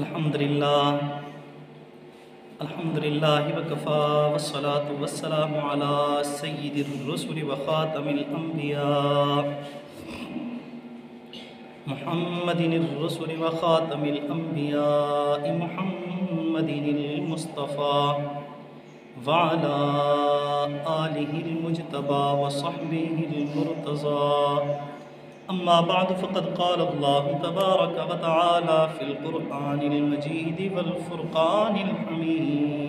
الحمدللہ وکفا والصلاة والسلام علی سید الرسل وخاتم الانبیاء محمد الرسل وخاتم الانبیاء محمد المصطفى وعلى آلہ المجتبى وصحبہ المرتضى أما بعد فقد قال الله تبارك وتعالى في القرآن المجيد والفرقان الحميد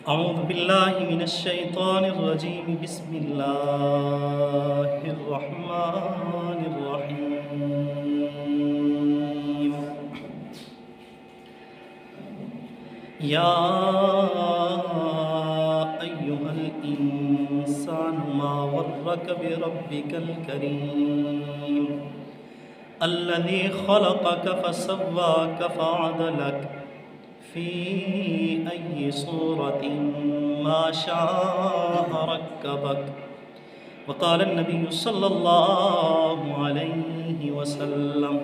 أعوذ بالله من الشيطان الرجيم بسم الله الرحمن الرحيم يا أيها الإنسان ما غرك بربك الكريم الذي خلقك فسواك فعدلك في أي صورة ما شاء ركبك وقال النبي صلى الله عليه وسلم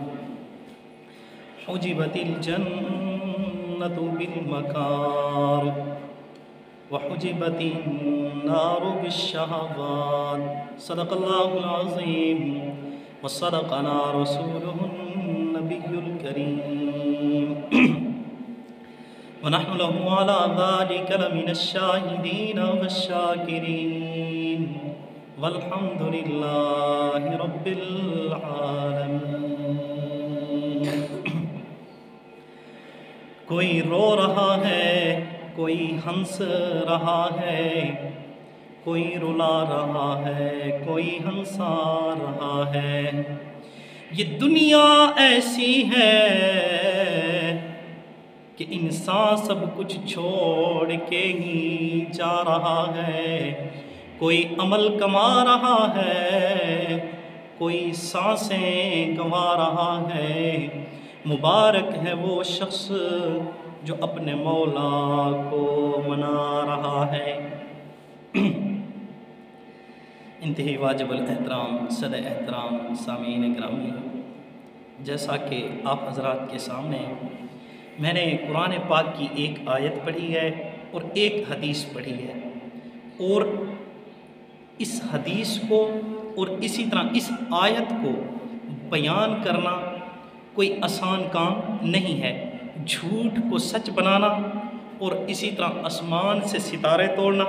حجبت الجنة بالمكاره وحجبت النار بالشهوات صدق الله العظيم وصدقنا رسوله النبي الكريم ونحن له على ذلك لمن الشاهدين والشاكرين والحمد لله رب العالمين کوئی رو رہا ہے، کوئی ہنس رہا ہے، کوئی رلا رہا ہے، کوئی ہنسا رہا ہے۔ یہ دنیا ایسی ہے کہ انسان سب کچھ چھوڑ کے ہی جا رہا ہے۔ کوئی عمل کما رہا ہے، کوئی سانسیں گنوا رہا ہے۔ مبارک ہے وہ شخص جو اپنے مولا کو منا رہا ہے۔ انتہائی واجب الاحترام صد احترام سامعین گرامی، جیسا کہ آپ حضرات کے سامنے میں نے قرآن پاک کی ایک آیت پڑھی ہے اور ایک حدیث پڑھی ہے، اور اس حدیث کو اور اسی طرح اس آیت کو بیان کرنا کوئی آسان کام نہیں ہے۔ جھوٹ کو سچ بنانا اور اسی طرح آسمان سے ستارے توڑنا،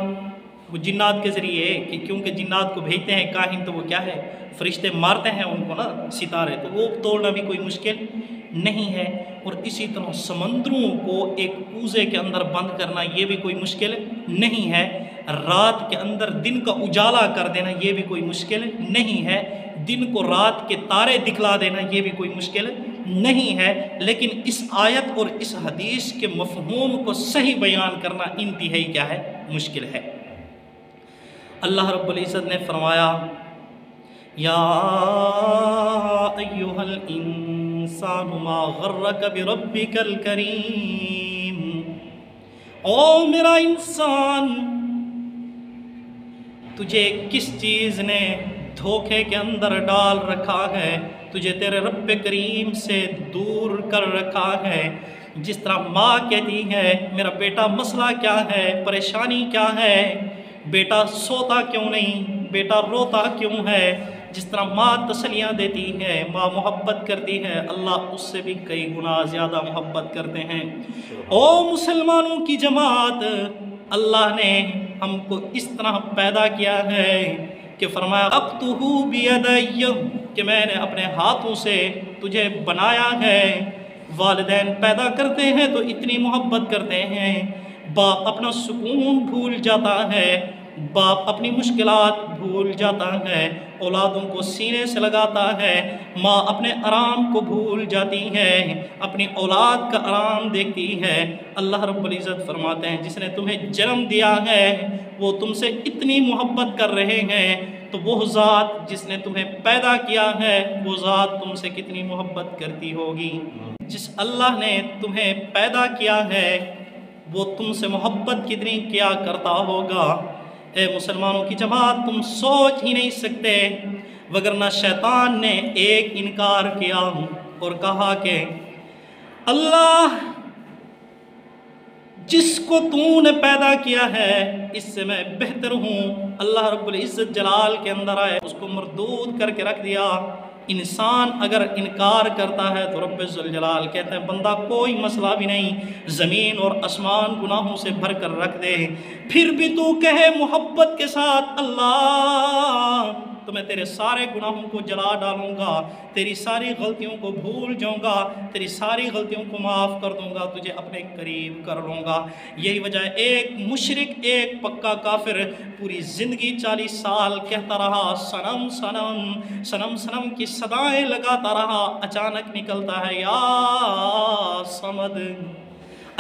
وہ جنات کے ذریعے ہے کہ کیونکہ جنات کو بھیجتے ہیں کاہن، تو وہ کیا ہے، فرشتے مارتے ہیں ان کو نا ستارے، تو وہ توڑنا بھی کوئی مشکل نہیں ہے۔ اور اسی طرح سمندروں کو ایک کوزے کے اندر بند کرنا یہ بھی کوئی مشکل نہیں ہے۔ رات کے اندر دن کا اجالا کر دینا یہ بھی کوئی مشکل نہیں ہے۔ دن کو رات کے تارے دکھلا دینا یہ بھی کوئی مشکل نہیں ہے، لیکن اس آیت اور اس حدیث کے مفہوم کو صحیح بیان کرنا انتہائی کیا ہے، مشکل ہے۔ اللہ رب العزت نے فرمایا یا ایھا الانسان ما غرک بربک الکریم، او میرا انسان، تجھے کس چیز نے دھوکے کے اندر ڈال رکھا ہے، تجھے تیرے رب کریم سے دور کر رکھا ہے۔ جس طرح ماں کہتی ہے میرا بیٹا مسئلہ کیا ہے، پریشانی کیا ہے، بیٹا سوتا کیوں نہیں، بیٹا روتا کیوں ہے، جس طرح ماں تسلیاں دیتی ہے، ماں محبت کرتی ہے، اللہ اس سے بھی کئی گنا زیادہ محبت کرتے ہیں۔ او مسلمانوں کی جماعت، اللہ نے ہم کو اس طرح پیدا کیا ہے کہ فرمایا خلقتہ بیدی، کہ میں نے اپنے ہاتھوں سے تجھے بنایا ہے۔ والدین پیدا کرتے ہیں تو اتنی محبت کرتے ہیں، باپ اپنا سکون بھول جاتا ہے، باپ اپنی مشکلات بھول جاتا ہے، اولادوں کو سینے سے لگاتا ہے، ماں اپنے آرام کو بھول جاتی ہے، اپنی اولاد کا آرام دیکھتی ہے۔ اللہ رب العزت فرماتے ہیں جس نے تمہیں جنم دیا ہے وہ تم سے اتنی محبت کر رہے ہیں، تو وہ ذات جس نے تمہیں پیدا کیا ہے وہ ذات تم سے کتنی محبت کرتی ہوگی۔ جس اللہ نے تمہیں پیدا کیا ہے وہ تم سے محبت کتنی کیا کرتا ہوگا۔ اے مسلمانوں کی جماعت، تم سوچ ہی نہیں سکتے وگرنہ شیطان نے ایک انکار کیا اور کہا کہ اللہ جس کو تو نے پیدا کیا ہے اس سے میں بہتر ہوں۔ اللہ رب العزت جلال کے اندر آئے، اس کو مردود کر کے رکھ دیا۔ انسان اگر انکار کرتا ہے تو رب ذوالجلال کہتے ہیں بندہ کوئی مسئلہ بھی نہیں، زمین اور آسمان گناہوں سے بھر کر رکھ دے، پھر بھی تو کہے محبت کے ساتھ اللہ تو میں تیرے سارے گناہوں کو جلا ڈالوں گا، تیری ساری غلطیوں کو بھول جاؤں گا، تیری ساری غلطیوں کو معاف کر دوں گا، تجھے اپنے قریب کر لوں گا۔ یہی وجہ ایک مشرک، ایک پکا کافر پوری زندگی 40 سال کہتا رہا صنم صنم صنم صنم کی صدائیں لگاتا رہا، اچانک نکلتا ہے یا صمد۔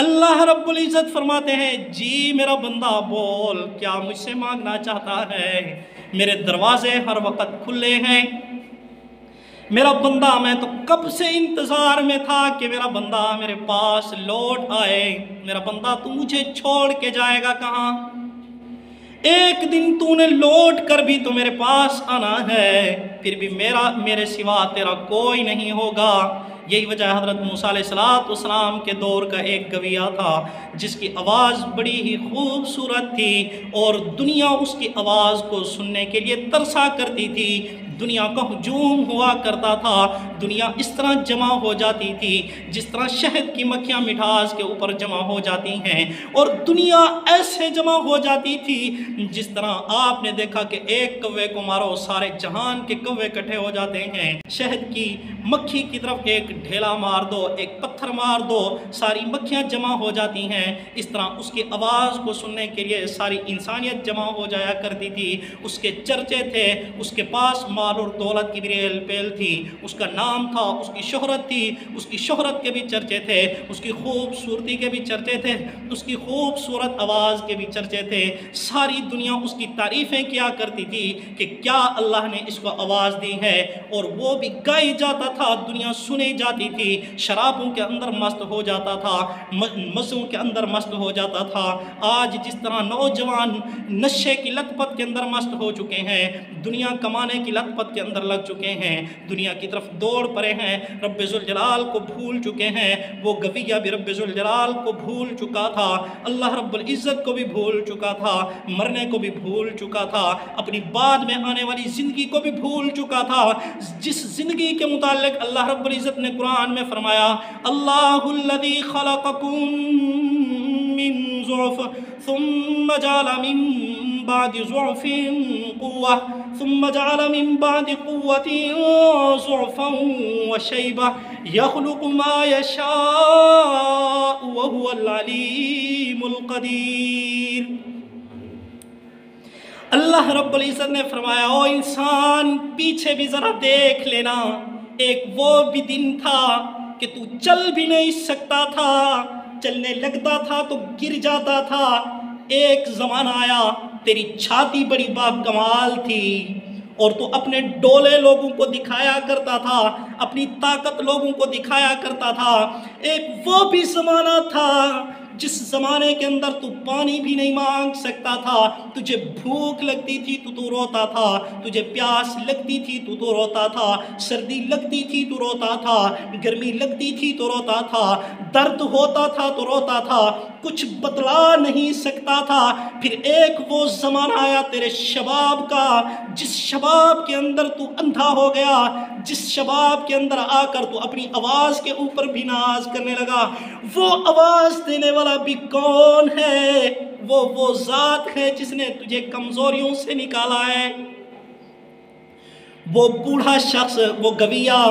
اللہ رب العزت فرماتے ہیں جی میرا بندہ بول، کیا مجھ سے مانگنا چاہتا ہے؟ میرے دروازے ہر وقت کھلے ہیں۔ میرا بندہ میں تو کب سے انتظار میں تھا کہ میرا بندہ میرے پاس لوٹ آئے۔ میرا بندہ تو مجھے چھوڑ کے جائے گا کہاں؟ ایک دن تو نے لوٹ کر بھی تو میرے پاس آنا ہے، پھر بھی میرے سوا تیرا کوئی نہیں ہوگا۔ یہی وجہ حضرت موسیٰ علیہ السلام کے دور کا ایک گویہ تھا جس کی آواز بڑی ہی خوبصورت تھی اور دنیا اس کی آواز کو سننے کے لیے ترسا کرتی تھی۔ دنیا کا ہجوم ہوا کرتا تھا، دنیا اس طرح جمع ہو جاتی تھی جس طرح شہد کی مکھیاں مٹھاس کے اوپر جمع ہو جاتی ہیں، اور دنیا ایسے جمع ہو جاتی تھی جس طرح آپ نے دیکھا کہ ایک کوے کو مارو سارے جہان کے کوے اکٹھے ہو جاتے ہیں۔ شہد کی مکھی کی طرف ایک ڈھیلا مار دو، ایک پتھر مار دو، ساری مکھیاں جمع ہو جاتی ہیں۔ اس طرح اس کی آواز کو سننے کے لیے ساری انسانیت جمع ہو جایا کرتی تھی۔ اس کے چرچے تھے، اس کے پاس مال اور دولت کی بھی ریل پیل تھی، اس کا نام تھا، اس کی شہرت تھی، اس کی شہرت کے بھی چرچے تھے، اس کی خوبصورتی کے بھی چرچے تھے، اس کی خوبصورت آواز کے بھی چرچے تھے۔ ساری دنیا اس کی تعریفیں کیا کرتی تھی کہ کیا اللہ نے اس کو آواز دی ہے، اور وہ بھی گائی جاتا تھا، دنیا سنی جاتی تھی، شرابوں کے اندر مست ہو جاتا تھا، مزوں کے اندر مست ہو جاتا تھا۔ آج جس طرح نوجوان نشے کی لت پت کے اندر مست ہو چکے ہیں، دنیا کمانے کی لت پت کے اندر لگ چکے ہیں، دنیا کی طرف دوڑ پڑے ہیں، رب ذوالجلال کو بھول چکے ہیں۔ وہ گویہ بھی رب ذوالجلال کو بھول چکا تھا، اللہ رب العزت کو بھی بھول چکا تھا، مرنے کو بھی بھول چکا تھا، اپنی بعد میں آنے والی زندگی کو بھی بھول چکا تھا، جس زندگی کے متعلق اللہ رب العزت نے قرآن میں فرمایا اللہ الذی خلقکم من ضعف ثم جعل من بعد ضعف قوة ثم جعل من بعد قوة ضعفا وشيبة يخلق ما يشاء وهو العليم القدير۔ اللہ رب العزت نے فرمایا او انسان پیچھے بھی ذرا دیکھ لینا، ایک وہ بھی دن تھا کہ تو چل بھی نہیں سکتا تھا، چلنے لگتا تھا تو گر جاتا تھا۔ ایک زمانہ آیا تیری چھاتی بڑی با کمال تھی اور تو اپنے ڈولے لوگوں کو دکھایا کرتا تھا، اپنی طاقت لوگوں کو دکھایا کرتا تھا۔ ایک وہ بھی زمانہ تھا جس زمانے کے اندر تو پانی بھی نہیں مانگ سکتا تھا، تجھے بھوک لگتی تھی تو روتا تھا، تجھے پیاس لگتی تھی تو روتا تھا، سردی لگتی تھی تو روتا تھا، گرمی لگتی تھی تو روتا تھا، درد ہوتا تھا تو روتا تھا، کچھ بتلا نہیں سکتا تھا۔ پھر ایک وہ زمانہ آیا تیرے شباب کا، جس شباب کے اندر تو اندھا ہو گیا، جس شباب کے اندر آ کر تو اپنی آواز کے اوپر بھی ناز کرنے لگا۔ وہ آواز دینے والا بھی کون ہے؟ وہ ذات ہے جس نے تجھے کمزوریوں سے نکالا ہے۔ وہ بوڑھا شخص، وہ گویہ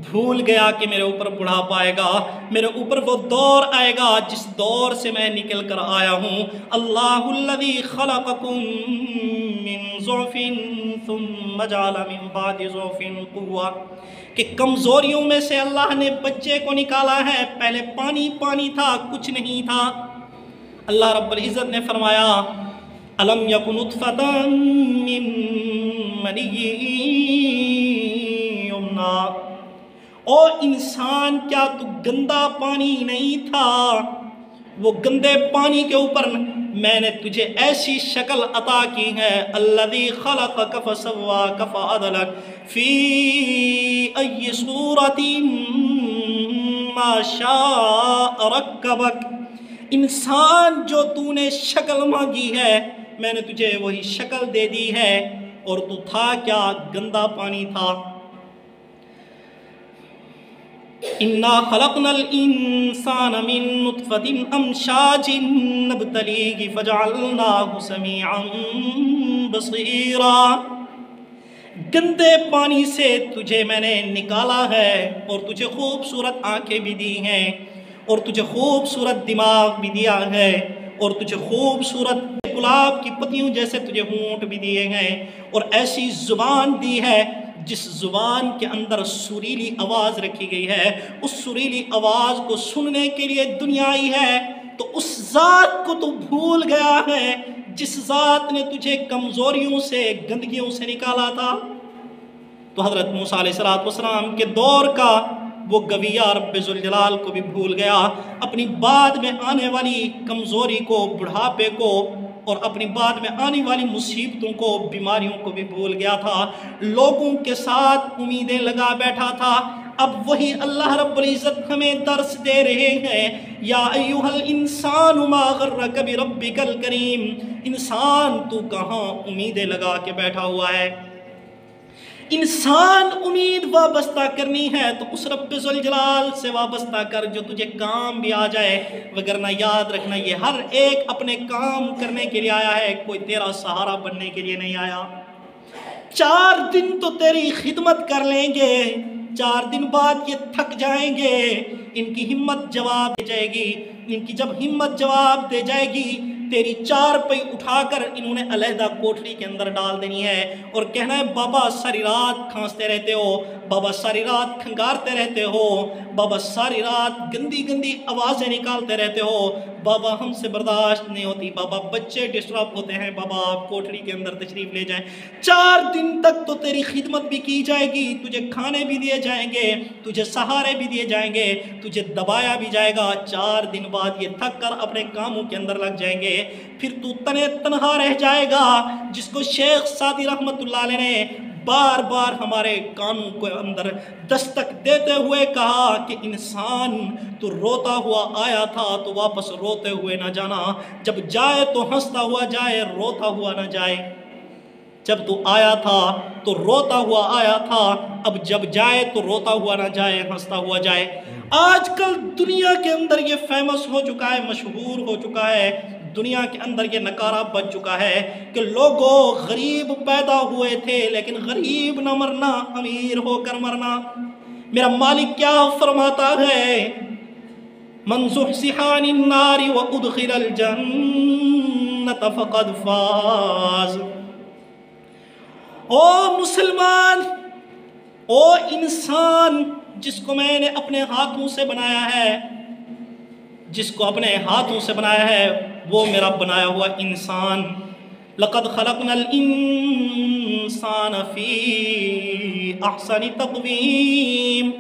بھول گیا کہ میرے اوپر بڑھاپا آئے گا، میرے اوپر وہ دور آئے گا جس دور سے میں نکل کر آیا ہوں۔ اللہ الذی خلقکم من ضعف ثم جعل من بعد ضعف قوة، کہ کمزوریوں میں سے اللہ نے بچے کو نکالا ہے۔ پہلے پانی پانی تھا، کچھ نہیں تھا۔ اللہ رب العزت نے فرمایا الم یکن نطفۃ من منی یمنی، او انسان کیا تو گندا پانی نہیں تھا؟ وہ گندے پانی کے اوپر میں نے تجھے ایسی شکل عطا کی ہے، الذی خلقک فسواک فعدلک فی ای صورت ما شاء رکبک۔ انسان جو تو نے شکل مانگی ہے میں نے تجھے وہی شکل دے دی ہے، اور تو تھا کیا؟ گندا پانی تھا۔ اِنَّا خَلَقْنَا الْإِنسَانَ مِن نُطْفَةٍ أَمْشَاجٍ نَبْتَلِيهِ فَجَعَلْنَاهُ سَمِيعًا بَصِيرًا۔ گندے پانی سے تجھے میں نے نکالا ہے، اور تجھے خوبصورت آنکھیں بھی دی ہیں، اور تجھے خوبصورت دماغ بھی دیا ہے، اور تجھے خوبصورت گلاب کی پتیوں جیسے تجھے ہونٹ بھی دیے ہیں، اور ایسی زبان دی ہے جس زبان کے اندر سریلی آواز رکھی گئی ہے۔ اس سریلی آواز کو سننے کے لیے دنیا آئی ہے، تو اس ذات کو تو بھول گیا ہے جس ذات نے تجھے کمزوریوں سے، گندگیوں سے نکالا تھا۔ تو حضرت موسیٰ علیہ السلام کے دور کا وہ گویا رب ذوالجلال کو بھی بھول گیا، اپنی بعد میں آنے والی کمزوری کو، بڑھاپے کو، اور اپنی بعد میں آنے والی مصیبتوں کو، بیماریوں کو بھی بھول گیا تھا، لوگوں کے ساتھ امیدیں لگا بیٹھا تھا۔ اب وہی اللہ رب العزت ہمیں درس دے رہے ہیں، یا ایھا الانسان ما غرک بربک الکریم۔ انسان تو کہاں امیدیں لگا کے بیٹھا ہوا ہے؟ انسان امید وابستہ کرنی ہے تو اس رب ذوالجلال سے وابستہ کر جو تجھے کام بھی آ جائے، وگرنہ یاد رکھنا یہ ہر ایک اپنے کام کرنے کے لیے آیا ہے، کوئی تیرا سہارا بننے کے لیے نہیں آیا۔ 4 دن تو تیری خدمت کر لیں گے، 4 دن بعد یہ تھک جائیں گے، ان کی ہمت جواب دے جائے گی۔ ان کی جب ہمت جواب دے جائے گی، تیری 4 پئی اٹھا کر انہوں نے علیحدہ کوٹری کے اندر ڈال دینی ہے، اور کہنا ہے بابا ساری رات کھانستے رہتے ہو، بابا ساری رات کھنگارتے رہتے ہو، بابا ساری رات گندی گندی آوازیں نکالتے رہتے ہو، بابا ہم سے برداشت نہیں ہوتی، بابا بچے ڈسٹرب ہوتے ہیں، بابا آپ کوٹری کے اندر تشریف لے جائیں۔ 4 دن تک تو تیری خدمت بھی کی جائے گی، تجھے کھانے بھی دیے جائیں گے، تجھے سہارے بھی دیے جائیں گے، تجھے دبایا بھی جائے گا۔ 4 دن بعد یہ تھک کر اپنے کاموں کے اندر لگ جائیں گے، پھر تو تنہا رہ جائے گا، جس کو شیخ سعدی رحمت اللہ علیہ نے بار بار ہمارے کانوں کے اندر دستک دیتے ہوئے کہا کہ انسان تو روتا ہوا آیا تھا تو واپس روتے ہوئے نہ جانا، جب جائے تو ہنستا ہوا جائے، روتا ہوا نہ جائے۔ جب تو آیا تھا تو روتا ہوا آیا تھا، اب جب جائے تو روتا ہوا نہ جائے، ہنستا ہوا جائے۔ آج کل دنیا کے اندر یہ فیمس ہو چکا ہے، مشہور ہو چکا ہے، دنیا کے اندر یہ نکارہ بچ چکا ہے کہ لوگوں غریب پیدا ہوئے تھے لیکن غریب نہ مرنا، امیر ہو کر مرنا۔ میرا مالک کیا فرماتا ہے؟ من زحزح عن النار وادخل الجنۃ فقد فاز۔ او مسلمان، او انسان جس کو میں نے اپنے ہاتھوں سے بنایا ہے، جس کو اپنے ہاتھوں سے بنایا ہے، وہ میرا بنایا ہوا انسان۔ لقد خلقنا الانسان فی احسن تقویم۔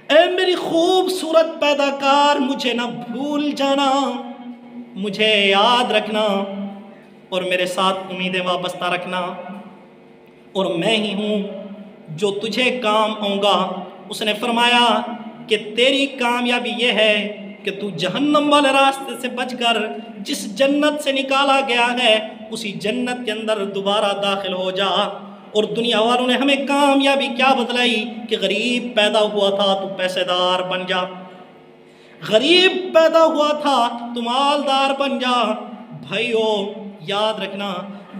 اے میری خوبصورت پیداکار، مجھے نہ بھول جانا، مجھے یاد رکھنا، اور میرے ساتھ امیدیں وابستہ رکھنا، اور میں ہی ہوں جو تجھے کام آؤں گا۔ اس نے فرمایا کہ تیری کامیابی یہ ہے کہ تو جہنم والے راستے سے بچ کر جس جنت سے نکالا گیا ہے اسی جنت کے اندر دوبارہ داخل ہو جا۔ اور دنیا والوں نے ہمیں کامیابی کیا بتلائی کہ غریب پیدا ہوا تھا تو پیسے دار بن جا، غریب پیدا ہوا تھا تو مالدار بن جا۔ بھائیو یاد رکھنا،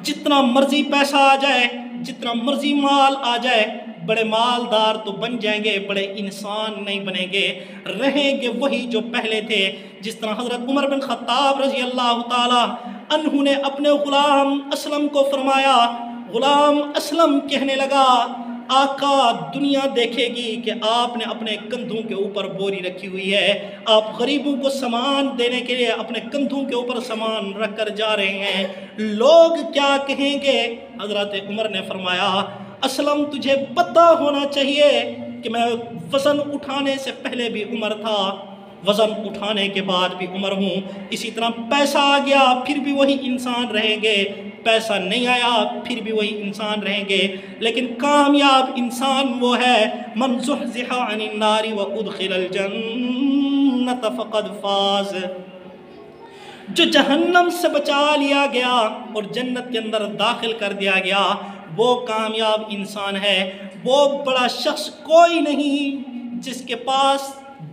جتنا مرضی پیسہ آ جائے، جتنا مرضی مال آ جائے، بڑے مالدار تو بن جائیں گے، بڑے انسان نہیں بنیں گے، رہیں گے وہی جو پہلے تھے۔ جس طرح حضرت عمر بن خطاب رضی اللہ تعالی عنہ نے اپنے غلام اسلم کو فرمایا، غلام اسلم کہنے لگا آقا دنیا دیکھے گی کہ آپ نے اپنے کندھوں کے اوپر بوری رکھی ہوئی ہے، آپ غریبوں کو سامان دینے کے لیے اپنے کندھوں کے اوپر سامان رکھ کر جا رہے ہیں، لوگ کیا کہیں گے؟ حضرت عمر نے فرمایا اسلم تجھے پتہ ہونا چاہیے کہ میں وزن اٹھانے سے پہلے بھی عمر تھا، وزن اٹھانے کے بعد بھی عمر ہوں، اسی طرح پیسہ آ گیا پھر بھی وہی انسان رہیں گے، پیسہ نہیں آیا پھر بھی وہی انسان رہیں گے۔ لیکن کامیاب انسان وہ ہے من زحزح عن النار وادخل الجنۃ فقد فاز، جو جہنم سے بچا لیا گیا اور جنت کے اندر داخل کر دیا گیا، وہ کامیاب انسان ہے۔ وہ بڑا شخص کوئی نہیں جس کے پاس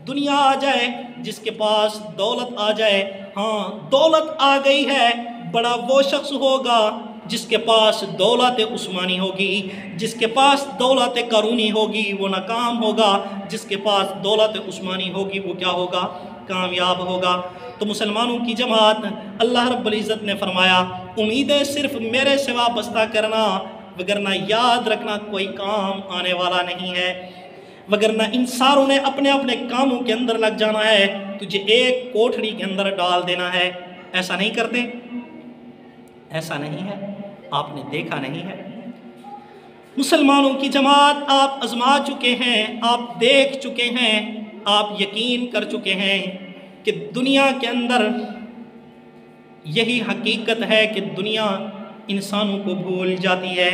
دنیا آ جائے، جس کے پاس دولت آ جائے، ہاں دولت آ گئی ہے، بڑا وہ شخص ہوگا جس کے پاس دولت عثمانی ہوگی، جس کے پاس دولت قارونی ہوگی وہ ناکام ہوگا، جس کے پاس دولت عثمانی ہوگی وہ کیا ہوگا؟ کامیاب ہوگا۔ تو مسلمانوں کی جماعت، اللہ رب العزت نے فرمایا امیدیں صرف میرے سے وابستہ کرنا، وگرنہ یاد رکھنا کوئی کام آنے والا نہیں ہے، وگرنہ ان ساروں نے اپنے اپنے کاموں کے اندر لگ جانا ہے، تجھے ایک کوٹھڑی کے اندر ڈال دینا ہے۔ ایسا نہیں کرتے، ایسا نہیں ہے، آپ نے دیکھا نہیں ہے۔ مسلمانوں کی جماعت، آپ آزما چکے ہیں، آپ دیکھ چکے ہیں، آپ یقین کر چکے ہیں کہ دنیا کے اندر یہی حقیقت ہے کہ دنیا انسانوں کو بھول جاتی ہے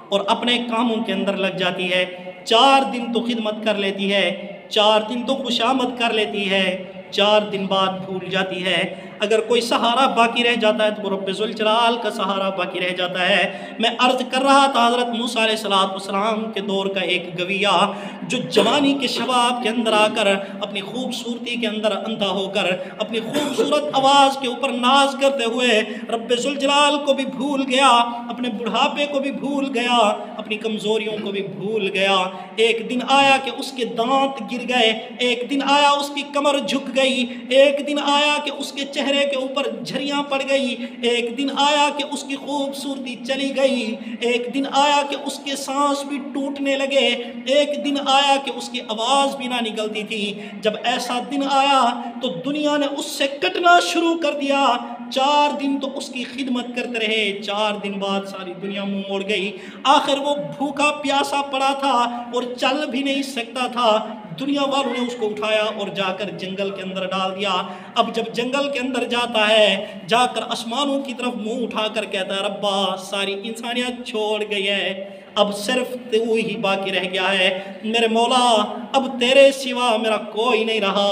اور اپنے کاموں کے اندر لگ جاتی ہے۔ 4 دن تو خدمت کر لیتی ہے، 4 دن تو خوشامد کر لیتی ہے، 4 دن بعد بھول جاتی ہے۔ اگر کوئی سہارا باقی رہ جاتا ہے تو وہ رب ذوالجلال کا سہارا باقی رہ جاتا ہے۔ میں عرض کر رہا تھا حضرت موسیٰ علیہ السلام کے دور کا ایک گویہ جو جوانی کے شباب کے اندر آ کر اپنی خوبصورتی کے اندر اندھا ہو کر اپنی خوبصورت آواز کے اوپر ناز کرتے ہوئے رب ذوالجلال کو بھی بھول گیا، اپنے بڑھاپے کو بھی بھول گیا، اپنی کمزوریوں کو بھی بھول گیا۔ ایک دن آیا کہ اس کے دانت گر گئے، ایک دن آیا اس کی کمر جھک گئی، ایک دن آیا کہ اس کے چہرے کے اوپر جھریاں پڑ گئی، ایک دن آیا کہ اس کی خوبصورتی چلی گئی، ایک دن آیا کہ اس کے سانس بھی ٹوٹنے لگے، ایک دن آیا کہ اس کی آواز بھی نہ نکلتی تھی۔ جب ایسا دن آیا تو دنیا نے اس سے کٹنا شروع کر دیا۔ 4 دن تو اس کی خدمت کرتے رہے، 4 دن بعد ساری دنیا منہ موڑ گئی۔ آخر وہ بھوکا پیاسا پڑا تھا اور چل بھی نہیں سکتا تھا، دنیا والوں نے اس کو اٹھایا اور جا کر جنگل کے اندر ڈال دیا۔ اب جب جنگل کے اندر جاتا ہے، جا کر آسمانوں کی طرف منہ اٹھا کر کہتا ہے ربا ساری انسانیت چھوڑ گئی ہے، اب صرف تو ہی باقی رہ گیا ہے، میرے مولا اب تیرے سوا میرا کوئی نہیں رہا،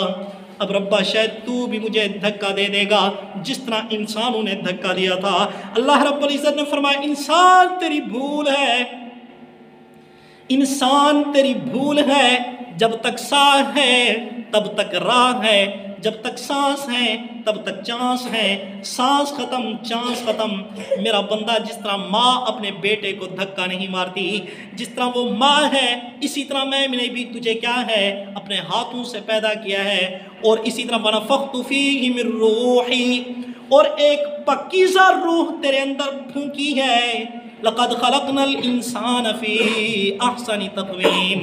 اب ربا شاید تو بھی مجھے دھکا دے دے گا جس طرح انسانوں نے دھکا دیا تھا۔ اللہ رب العزت نے فرمایا انسان تیری بھول ہے، انسان تیری بھول ہے، جب تک سانس ہے تب تک راہ ہے، جب تک سانس ہے تب تک چانس ہے، سانس ختم چانس ختم۔ میرا بندہ جس طرح ماں اپنے بیٹے کو دھکا نہیں مارتی، جس طرح وہ ماں ہے اسی طرح میں نے بھی تجھے کیا ہے اپنے ہاتھوں سے پیدا کیا ہے، اور اسی طرح وَنَفَخْتُ فِيهِ مِن رُوحِي، اور ایک پاکیزہ روح تیرے اندر پھونکی ہے۔ لَقَدْ خَلَقْنَا الْإِنسَانَ فِي أَحْسَنِ تَقْوِيمٍ،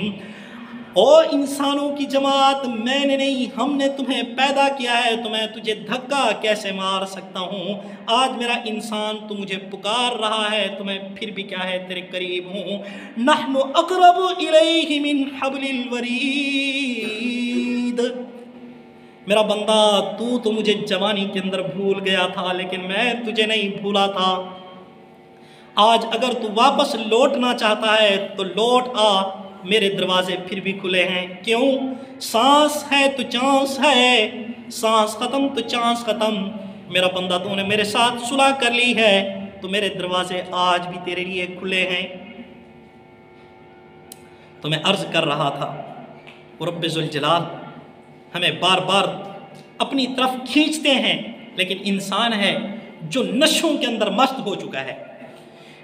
او انسانوں کی جماعت میں نے نہیں ہم نے تمہیں پیدا کیا ہے تو میں تجھے دھکا کیسے مار سکتا ہوں؟ آج میرا انسان تو مجھے پکار رہا ہے تو میں پھر بھی کیا ہے تیرے قریب ہوں۔ نحن اقرب الیہ من حبل الورید، میرا بندہ تو مجھے جوانی کے اندر بھول گیا تھا لیکن میں تجھے نہیں بھولا تھا۔ آج اگر تو واپس لوٹنا چاہتا ہے تو لوٹ آ، میرے دروازے پھر بھی کھلے ہیں۔ کیوں؟ سانس ہے تو چانس ہے، سانس ختم تو چانس ختم۔ میرا بندہ تو نے میرے ساتھ صلح کر لی ہے تو میرے دروازے آج بھی تیرے لیے کھلے ہیں۔ تو میں عرض کر رہا تھا وہ رب ذوالجلال ہمیں بار بار اپنی طرف کھینچتے ہیں، لیکن انسان ہے جو نشوں کے اندر مست ہو چکا ہے۔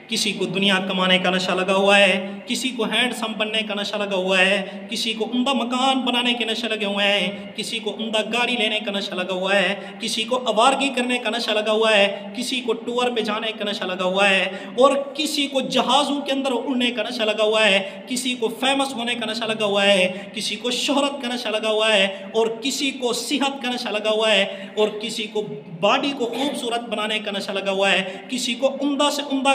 کسی کو دنیا کمانے کا نشہ لگا ہوا ہے، کسی کو ہینڈسم بننے کا نشہ لگا ہوا ہے، کسی کو عمدہ مکان بنانے کے نشہ لگے ہوئے ہیں، کسی کو عمدہ گاڑی لینے کا نشہ لگا ہوا ہے، کسی کو آوارگی کرنے کا نشہ لگا ہوا ہے، کسی کو ٹور پہ جانے کا نشہ لگا ہوا ہے، اور کسی کو جہازوں کے اندر اڑنے کا نشہ لگا ہوا ہے، کسی کو فیمس ہونے کا نشہ لگا ہوا ہے، کسی کو شہرت کا نشہ لگا ہوا ہے، اور کسی کو صحت کا نشہ لگا ہوا ہے، اور کسی کو باڈی کو خوبصورت بنانے کا نشہ لگا ہوا ہے، کسی کو عمدہ سے عمدہ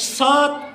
7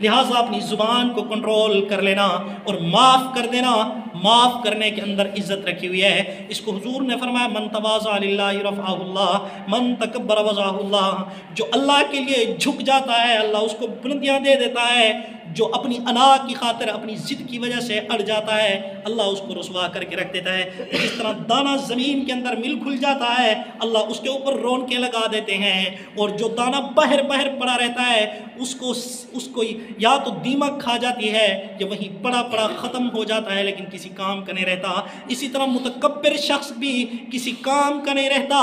لہٰذا اپنی زبان کو کنٹرول کر لینا اور معاف کر دینا، معاف کرنے کے اندر عزت رکھی ہوئی ہے۔ اس کو حضور نے فرمایا من تواضع للہ رفعہ اللہ من تکبر وضعہ اللہ، جو اللہ کے لیے جھک جاتا ہے اللہ اس کو بلندیاں دے دیتا ہے، جو اپنی انا کی خاطر اپنی ضد کی وجہ سے اڑ جاتا ہے اللہ اس کو رسوا کر کے رکھ دیتا ہے۔ جس طرح دانہ زمین کے اندر مل کھل جاتا ہے اللہ اس کے اوپر رونقیں لگا دیتے ہیں، اور جو دانہ باہر پڑا رہتا ہے اس کو یا تو دیمک کھا جاتی ہے یا وہیں پڑا ختم ہو جاتا ہے لیکن کسی کام کا نہیں رہتا۔ اسی طرح متکبر شخص بھی کسی کام کا نہیں رہتا،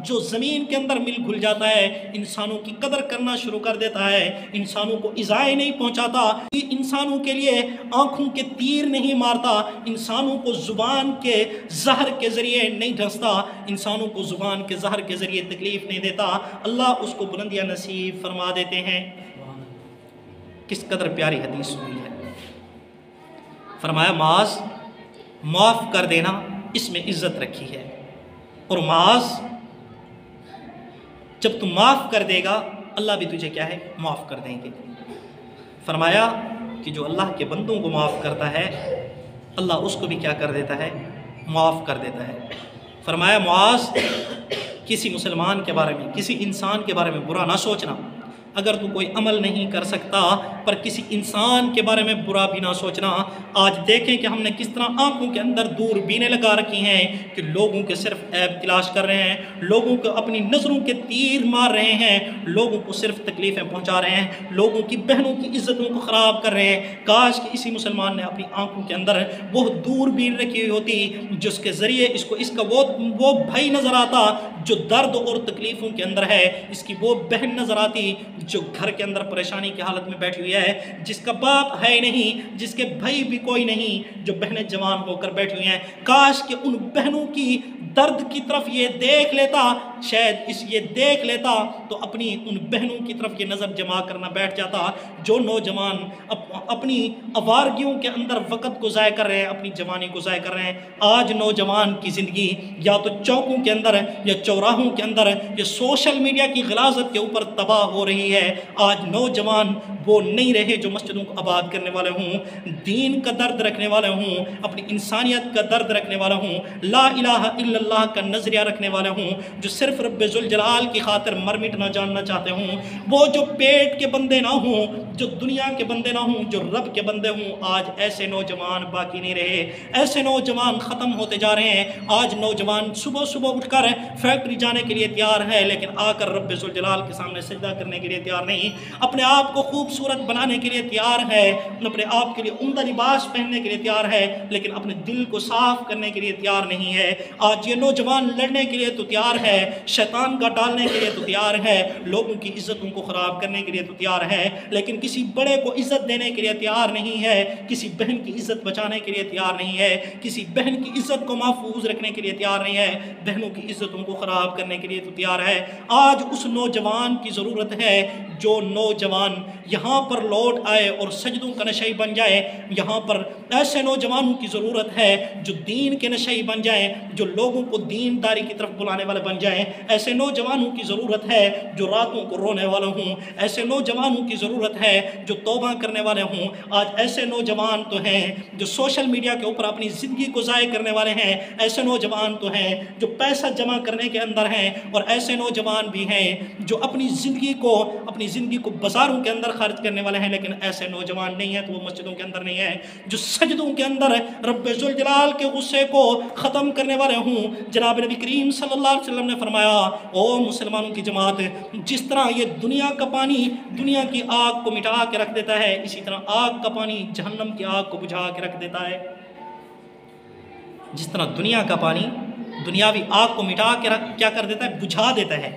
جو زمین کے اندر مل کھل جاتا ہے انسانوں کی قدر کرنا شروع کر دیتا ہے، انسانوں کو ایذائیں نہیں پہنچاتا، انسانوں کے لیے آنکھوں کے تیر نہیں مارتا، انسانوں کو زبان کے زہر کے ذریعے نہیں ڈھستا، انسانوں کو زبان کے زہر کے ذریعے تکلیف نہیں دیتا، اللہ اس کو بلندیاں نصیب فرما دیتے ہیں۔ کس قدر پیاری حدیث ہوئی ہے، فرمایا معاذ معاف کر دینا اس میں عزت رکھی ہے، اور معاذ جب تم معاف کر دے گا اللہ بھی تجھے کیا ہے معاف کر دیں گے۔ فرمایا کہ جو اللہ کے بندوں کو معاف کرتا ہے اللہ اس کو بھی کیا کر دیتا ہے معاف کر دیتا ہے۔ فرمایا معاذ کسی مسلمان کے بارے میں کسی انسان کے بارے میں برا نہ سوچنا، اگر تو کوئی عمل نہیں کر سکتا پر کسی انسان کے بارے میں برا بھی نہ سوچنا۔ آج دیکھیں کہ ہم نے کس طرح آنکھوں کے اندر دوربینیں لگا رکھی ہیں کہ لوگوں کے صرف عیب تلاش کر رہے ہیں، لوگوں کو اپنی نظروں کے تیر مار رہے ہیں، لوگوں کو صرف تکلیفیں پہنچا رہے ہیں، لوگوں کی بہنوں کی عزتوں کو خراب کر رہے ہیں۔ کاش کہ اسی مسلمان نے اپنی آنکھوں کے اندر وہ دوربین رکھی ہوئی ہوتی جس کے ذریعے اس کا وہ بھائی نظر آتا جو درد اور تکلیفوں کے اندر ہے، اس کی وہ بہن نظر آتی جو گھر کے اندر پریشانی کی حالت میں بیٹھی ہوئی ہے، جس کا باپ ہے نہیں، جس کے بھائی بھی کوئی نہیں، جو بہنیں جوان ہو کر بیٹھی ہوئی ہیں۔ کاش کہ ان بہنوں کی درد کی طرف یہ دیکھ لیتا، شاید یہ دیکھ لیتا تو اپنی ان بہنوں کی طرف یہ نظر جما کرنا بیٹھ جاتا جو نوجوان اپنی آوارگیوں کے اندر وقت کو ضائع کر رہے ہیں، اپنی جوانی کو ضائع کر رہے ہیں۔ آج نوجوان کی زندگی یا تو چوکوں کے اندر یا چوراہوں کے اندر یا سوشل میڈیا کی غلاظت کے اوپر تباہ ہو رہی ہے۔ آج نوجوان وہ نہیں رہے جو مسجدوں کو آباد کرنے والے ہوں، دین کا درد رکھنے والے ہوں، اپنی انسانیت کا درد رکھنے والے ہوں، لا الہ الا اللہ کا نظریہ رکھنے والے ہوں، جو صرف رب ذوالجلال کی خاطر مر مٹنا جاننا چاہتے ہوں، وہ جو پیٹ کے بندے نہ ہوں، جو دنیا کے بندے نہ ہوں، جو رب کے بندے ہوں۔ آج ایسے نوجوان باقی نہیں رہے، ایسے نوجوان ختم ہوتے جا رہے ہیں۔ آج نوجوان صبح اٹھ کر فیکٹری جانے کے لیے تیار ہے لیکن آ کر رب ذوالجلال کے سامنے سجدہ کرنے کے لیے تیار نہیں، اپنے آپ کو خوبصورت بنانے کے لیے تیار ہے، اپنے آپ کے لیے عمدہ لباس پہننے کے لیے تیار ہے لیکن اپنے دل کو صاف کرنے کے لیے تیار نہیں ہے۔ آج یہ نوجوان لڑنے کے لیے تو تیار ہے، شیطان کا ڈالنے کے لیے تو تیار ہے، لوگوں کی عزتوں کو خراب کرنے کے لیے تو تیار ہے، لیکن کسی بڑے کو عزت دینے کے لیے تیار نہیں ہے، کسی بہن کی عزت بچانے کے لیے تیار نہیں ہے، کسی بہن کی عزت کو محفوظ رکھنے کے لیے تیار نہیں ہے، بہنوں کی عزتوں کو خراب کرنے کے لیے تو تیار ہے۔ آج اس نوجوان کی ضرورت ہے جو نوجوان یہاں پر لوٹ آئے اور سجدوں کا نشئی بن جائے۔ یہاں پر ایسے نوجوانوں کی ضرورت ہے جو دین کے نشئی بن جائیں، جو لوگوں کو دینداری کی طرف بلانے والے بن جائیں۔ ایسے نوجوانوں کی ضرورت ہے جو راتوں کو رونے والے ہوں، ایسے نوجوانوں کی ضرورت ہے جو توبہ کرنے والے ہوں۔ آج ایسے نوجوان تو ہیں جو سوشل میڈیا کے اوپر اپنی زندگی کو ضائع کرنے والے ہیں، ایسے نوجوان تو ہیں جو پیسہ جمع کرنے کے اندر ہیں، اور ایسے نوجوان بھی ہیں جو اپنی زندگی کو بازاروں کے اندر خرچ کرنے والے ہیں، لیکن ایسے نوجوان نہیں ہیں تو وہ مسجدوں کے اندر نہیں ہیں جو سجدوں کے اندر رب ذوالجلال کے غصے کو ختم کرنے والے ہوں۔ جناب نبی کریم صلی اللہ علیہ وسلم نے فرمایا، او مسلمانوں کی جماعت، جس طرح یہ دنیا کا پانی دنیا کی آگ کو مٹا کے رکھ دیتا ہے، اسی طرح آگ کا پانی جہنم کی آگ کو بجھا کے رکھ دیتا ہے۔ جس طرح دنیا کا پانی دنیاوی آگ کو مٹا کے کیا کر دیتا ہے بجھا دیتا ہے،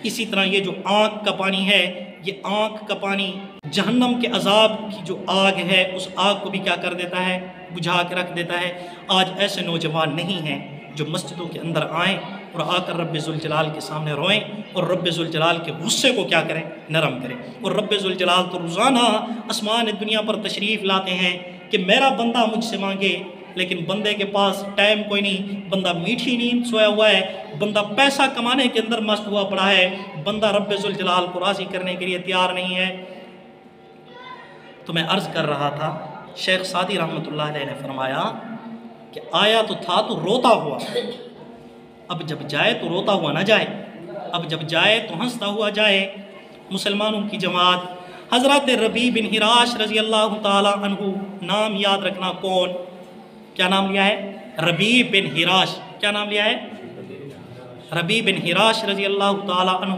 اسی طرح یہ جو آنکھ کا پانی ہے، یہ آنکھ کا پانی جہنم کے عذاب کی جو آگ ہے اس آگ کو بھی کیا کر دیتا ہے بجھا کے رکھ دیتا ہے۔ آج ایسے نوجوان نہیں ہیں جو مسجدوں کے اندر آئیں اور آ کر رب ذوالجلال کے سامنے روئیں اور رب ذوالجلال کے غصے کو کیا کریں نرم کریں۔ اور رب ذوالجلال تو روزانہ آسمان دنیا پر تشریف لاتے ہیں کہ میرا بندہ مجھ سے مانگے، لیکن بندے کے پاس ٹائم کوئی نہیں، بندہ میٹھی نیند سویا ہوا ہے، بندہ پیسہ کمانے کے اندر مست ہوا پڑا ہے، بندہ رب ذوالجلال کو راضی کرنے کے لیے تیار نہیں ہے۔ تو میں عرض کر رہا تھا، شیخ سعدی رحمۃ اللہ علیہ نے فرمایا کہ آیا تو تھا تو روتا ہوا، اب جب جائے تو روتا ہوا نہ جائے، اب جب جائے تو ہنستا ہوا جائے۔ مسلمانوں کی جماعت، حضرت ربیع بن حراش رضی اللہ تعالی عنہ، نام یاد رکھنا کون، کیا نام لیا ہے؟ ربیع بن حراش۔ کیا نام لیا ہے؟ ربیع بن حراش رضی اللہ تعالی عنہ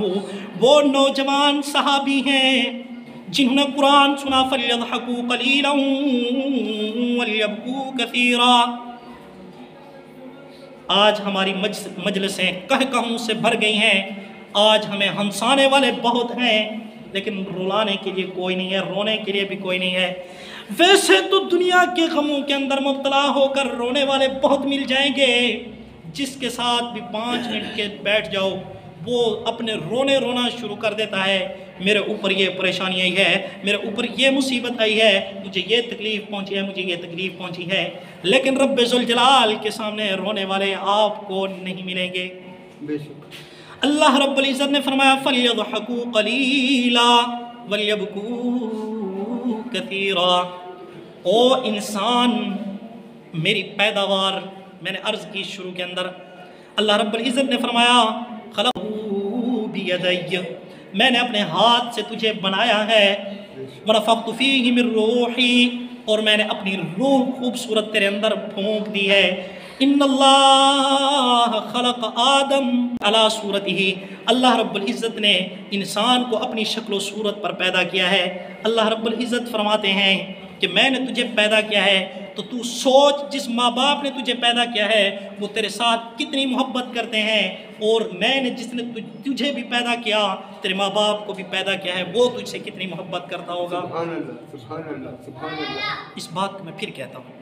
وہ نوجوان صحابی ہیں جنہوں نے قرآن سنا، فَلْيَضْحَكُوا قَلِيلًا وَلْيَبْكُوا كَثِيرًا۔ آج ہماری مجلسیں کہوں سے بھر گئی ہیں، آج ہمیں ہنسانے والے بہت ہیں، لیکن رلانے کے لیے کوئی نہیں ہے، رونے کے لیے بھی کوئی نہیں ہے۔ ویسے تو دنیا کے غموں کے اندر مبتلا ہو کر رونے والے بہت مل جائیں گے، جس کے ساتھ بھی 5 منٹ کے بیٹھ جاؤ وہ اپنے رونا شروع کر دیتا ہے، میرے اوپر یہ پریشانی آئی ہے، میرے اوپر یہ مصیبت آئی ہے، مجھے یہ تکلیف پہنچی ہے، مجھے یہ تکلیف پہنچی ہے۔ لیکن رب ذوالجلال کے سامنے رونے والے آپ کو نہیں ملیں گے۔ بے شک اللہ رب العزت نے فرمایا فَلْيَضْحَكُوا قَلِيلًا وَلْيَبْكُوا كَثِيرًا۔ او انسان، میری پیداوار میں نے عرض کی شروع کے اندر، اللہ رب العزت نے فرمایا خَلَقْتُهُ بِيَدَيَّ، میں نے اپنے ہاتھ سے تجھے بنایا ہے، وَنَفَخْتُ فِيهِ مِن رُوحِي، اور میں نے اپنی روح خوبصورت تیرے اندر پھونک دی ہے۔ ان اللہ خلق آدم علی صورتہ، اللہ رب العزت نے انسان کو اپنی شکل و صورت پر پیدا کیا ہے۔ اللہ رب العزت فرماتے ہیں کہ میں نے تجھے پیدا کیا ہے تو تو سوچ، جس ماں باپ نے تجھے پیدا کیا ہے وہ تیرے ساتھ کتنی محبت کرتے ہیں، اور میں نے جس نے تجھے بھی پیدا کیا، تیرے ماں باپ کو بھی پیدا کیا ہے، وہ تجھ سے کتنی محبت کرتا ہوگا۔ سبحان اللہ سبحان اللہ سبحان اللہ۔ اس بات کو میں پھر کہتا ہوں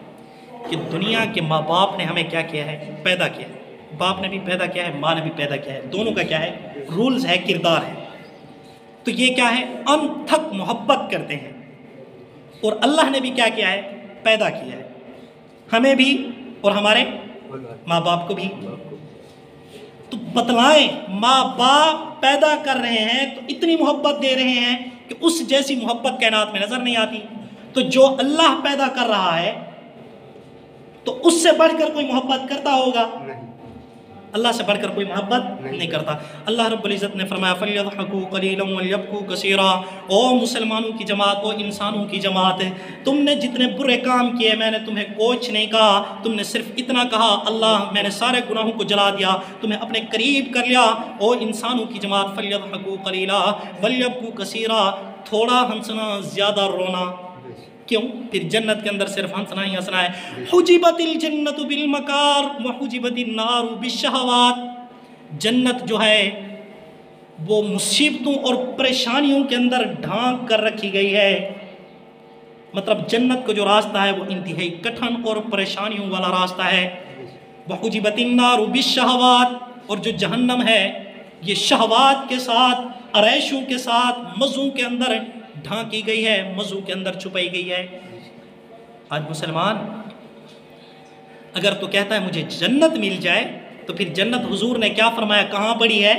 کہ دنیا کے ماں باپ نے ہمیں کیا کیا ہے؟ پیدا کیا ہے۔ باپ نے بھی پیدا کیا ہے، ماں نے بھی پیدا کیا ہے، دونوں کا کیا ہے؟ رولز ہے، کردار ہے۔ تو یہ کیا ہے؟ انتھک محبت کرتے ہیں، اور اللہ نے بھی کیا کیا ہے؟ پیدا کیا ہے، ہمیں بھی اور ہمارے ماں باپ کو بھی۔ تو بتلائیں، ماں باپ پیدا کر رہے ہیں تو اتنی محبت دے رہے ہیں کہ اس جیسی محبت کائنات میں نظر نہیں آتی۔ تو جو اللہ پیدا کر رہا ہے تو اس سے بڑھ کر کوئی محبت کرتا ہوگا؟ اللہ سے بڑھ کر کوئی محبت نہیں کرتا۔ اللہ رب العزت نے فرمایا فَلْيَضْحَكُوا قَلِيلًا وَلْيَبْكُوا كَثِيرًا۔ او مسلمانوں کی جماعت، او انسانوں کی جماعت، تم نے جتنے برے کام کیے میں نے تمہیں کچھ نہیں کہا، تم نے صرف اتنا کہا اللہ میں نے سارے گناہوں کو جلا دیا، تمہیں اپنے قریب کر لیا۔ او انسانوں کی جماعت فَلْيَضْحَكُوا قَلِيلًا وَلْيَبْكُوا كَثِيرًا، تھوڑا ہنسنا زیادہ رونا۔ کیوں؟ پھر جنت کے اندر صرف ہنسنا ہی ہنسنا ہے۔ حجبت الجنت بالمکار وحجبت النار بالشہوات، جنت جو ہے وہ مصیبتوں اور پریشانیوں کے اندر ڈھانک کر رکھی گئی ہے۔ مطلب جنت کا جو راستہ ہے وہ انتہائی کٹھن اور پریشانیوں والا راستہ ہے۔ وحجبت النار بالشہوات، اور جو جہنم ہے یہ شہوات کے ساتھ، عریشوں کے ساتھ، مزوں کے اندر ڈھانکی گئی ہے، مزوں کے اندر چھپائی گئی ہے۔ آج مسلمان اگر تو کہتا ہے مجھے جنت مل جائے، تو پھر جنت حضور نے کیا فرمایا کہاں پڑی ہے؟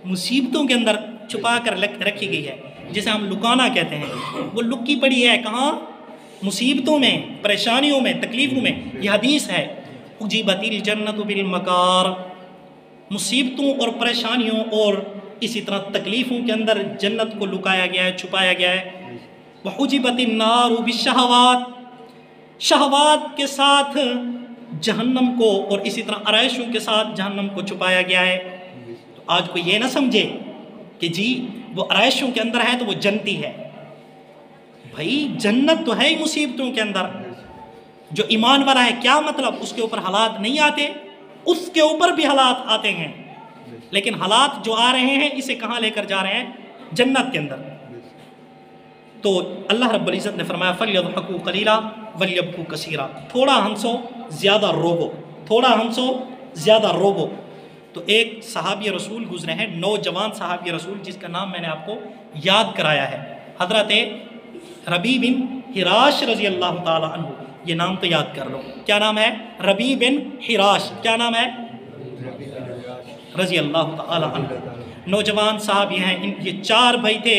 مصیبتوں کے اندر چھپا کر رکھی گئی ہے، جسے ہم لکانا کہتے ہیں، وہ لکی پڑی ہے کہاں؟ مصیبتوں میں، پریشانیوں میں، تکلیفوں میں۔ یہ حدیث ہے حجبت الجنت بالمکار، مصیبتوں اور پریشانیوں اور اسی طرح تکلیفوں کے اندر جنت کو لکایا گیا ہے، چھپایا گیا ہے۔ وحجبت النار بالشہوات، شہوات کے ساتھ جہنم کو اور اسی طرح عرائشوں کے ساتھ جہنم کو چھپایا گیا ہے۔ تو آج کوئی یہ نہ سمجھے کہ جی وہ عرائشوں کے اندر ہے تو وہ جنتی ہے۔ بھائی جنت تو ہے ہی مصیبتوں کے اندر۔ جو ایمان والا ہے کیا مطلب اس کے اوپر حالات نہیں آتے؟ اس کے اوپر بھی حالات آتے ہیں، لیکن حالات جو آ رہے ہیں اسے کہاں لے کر جا رہے ہیں؟ جنت کے اندر۔ تو اللہ رب العزت نے فرمایا فَلْيَضْحَكُوا قَلِيلًا وَلْيَبْكُوا كَثِيرًا، تھوڑا ہنسو زیادہ روو، تھوڑا ہنسو زیادہ روو۔ تو ایک صحابی رسول گزرے ہیں، نوجوان صحابی رسول، جس کا نام میں نے آپ کو یاد کرایا ہے، حضرت ربیع بن حراش رضی اللہ تعالی عنہ۔ یہ نام تو یاد کر لو، کیا نام ہے؟ ربیع بن حراش۔ کیا نام ہے؟ رضی اللہ تعالی عنہ۔ نوجوان صحابی ہیں، یہ 4 بھائی تھے،